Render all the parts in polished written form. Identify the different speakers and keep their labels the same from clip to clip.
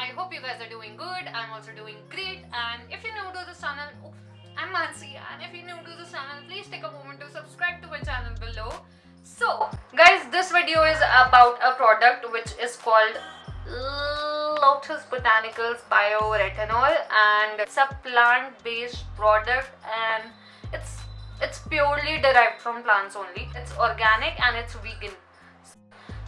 Speaker 1: I hope you guys are doing good. I'm also doing great. And if you're new to this channel, I'm ManC, and if you're new to this channel, please take a moment to subscribe to my channel below. So guys, this video is about a product which is called Lotus Botanicals Bio Retinol, and it's a plant-based product, and it's purely derived from plants only. It's organic and it's vegan.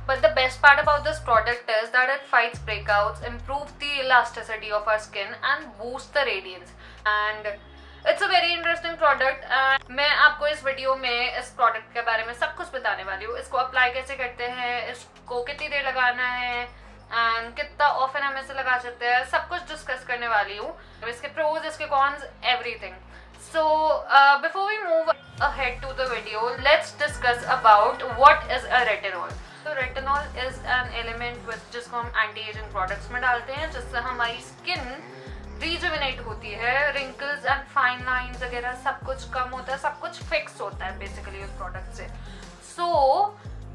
Speaker 1: But the best part about this product is that it fights breakouts, improves the elasticity of our skin and boosts the radiance. And it's a very interesting product. And मैं आपको इस video में इस product के बारे में सब कुछ बताने वाली हूँ. इसको अप्लाई कैसे करते हैं, इसको कितनी देर लगाना है एंड कितना ऑफन हम इसे लगा सकते हैं, सब कुछ डिस्कस करने वाली हूँ. इसके प्रोज, इसके cons, everything. So before we move ahead to the video, let's discuss about what is a retinol. So retinol is an element जिसको हम एंटी एजिंग प्रोडक्ट्स में डालते हैं, जिससे हमारी स्किन रिजुविनेट होती है, रिंकल्स एंड फाइन लाइंस वगैरह सब कुछ कम होता है, सब कुछ फिक्स होता है बेसिकली उस प्रोडक्ट से. So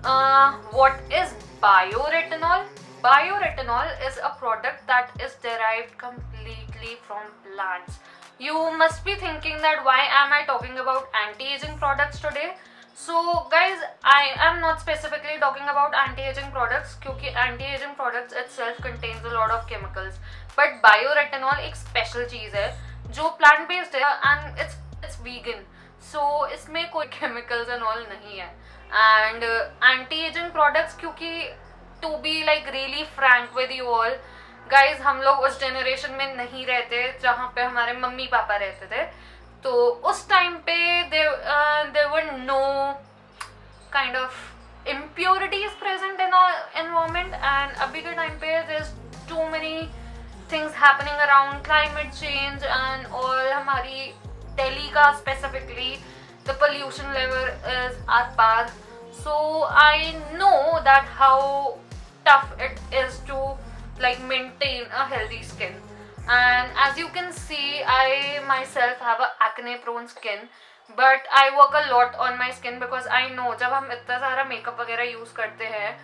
Speaker 1: what is bioretinol? Bioretinol is a product that is derived completely from plants. You must be thinking that why am I talking about anti-aging products today? So guys, I am not specifically talking about anti-aging products क्योंकि anti-aging products itself contains a lot of chemicals. But bioretinol एक special चीज़ है जो plant based है and it's vegan. So इसमें कोई chemicals and all नहीं है. And anti-aging products क्योंकि to be like really frank with you all guys, हम लोग उस जनरेशन में नहीं रहते जहाँ पे हमारे मम्मी पापा रहते थे. तो उस टाइम पे there were no kind of impurities present in our environment, and अभी के टाइम पे there's too many things happening around climate change and all. हमारी दिल्ली का specifically the pollution level is at par. So I know that how tough it is to like maintain a healthy skin. And as you can see, I myself have a acne prone skin, but I work a lot on my skin because I know जब हम इतना सारा makeup वगैरह use करते हैं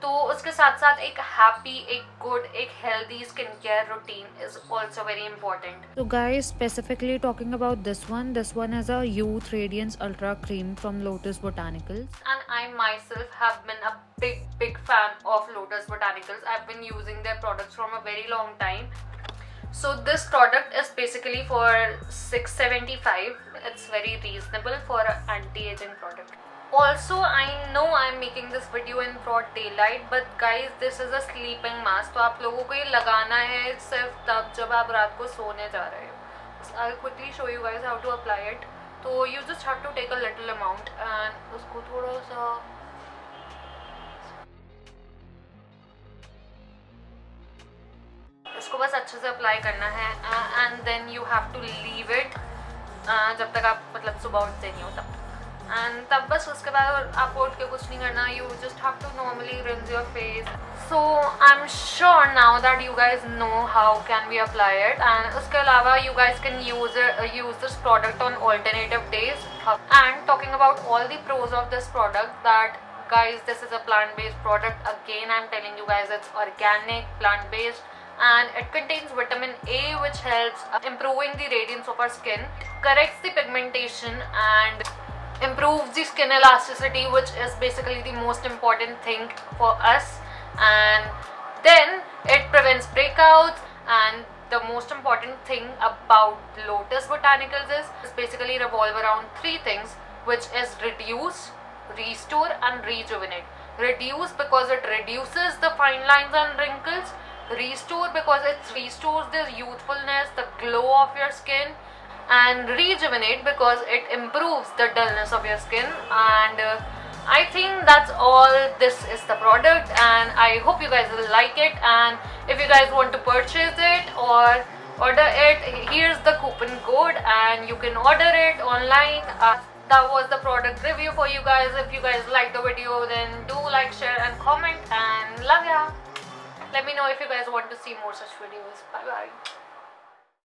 Speaker 1: तो उसके साथ साथ एक हैप्पी, एक गुड, एक healthy skin care routine is also very important.
Speaker 2: So guys, specifically talking about this one is a Youth Radiance Ultra Cream from Lotus Botanicals.
Speaker 1: And I myself have been a big fan of Lotus Botanicals. I've been using their products from a very long time. So this product is basically for $675. It's very reasonable for an anti-aging product. Also, I know I'm making this video in broad daylight, but guys, this is a sleeping mask. तो आप लोगों को ये लगाना है सिर्फ तब जब आप रात को सोने जा रहे हो. I'll quickly show you guys how to apply it. तो you just have to take a little amount and उसको थोड़ा सा इसको बस अच्छे से अप्लाई करना है and then you have to leave it जब तक आप मतलब सुबह उठते नहीं हो तब. And तब बस उसके बाद आपको उठ के कुछ नहीं करना. You just have to normally rinse your face. So I'm sure now that you guys know how can we apply it. And उसके अलावा you guys can use this product on alternative days. And talking about all the pros of this product, that guys, this is a plant-based product. Again, I'm telling you guys, it's organic, plant-based, and it contains vitamin A, which helps improving the radiance of our skin, corrects the pigmentation, and improves the skin elasticity, which is basically the most important thing for us. And then it prevents breakouts. And the most important thing about Lotus Botanicals is basically revolve around three things, which is reduce, restore and rejuvenate. Reduce because it reduces the fine lines and wrinkles. Restore because it restores the youthfulness, the glow of your skin. And rejuvenate because it improves the dullness of your skin. And I think that's all. This is the product, and I hope you guys will like it. And if you guys want to purchase it or order it, here's the coupon code and you can order it online. That was the product review for you guys. If you guys like the video, then do like, share and comment, and love ya. Let me know if you guys want to see more such videos. Bye bye.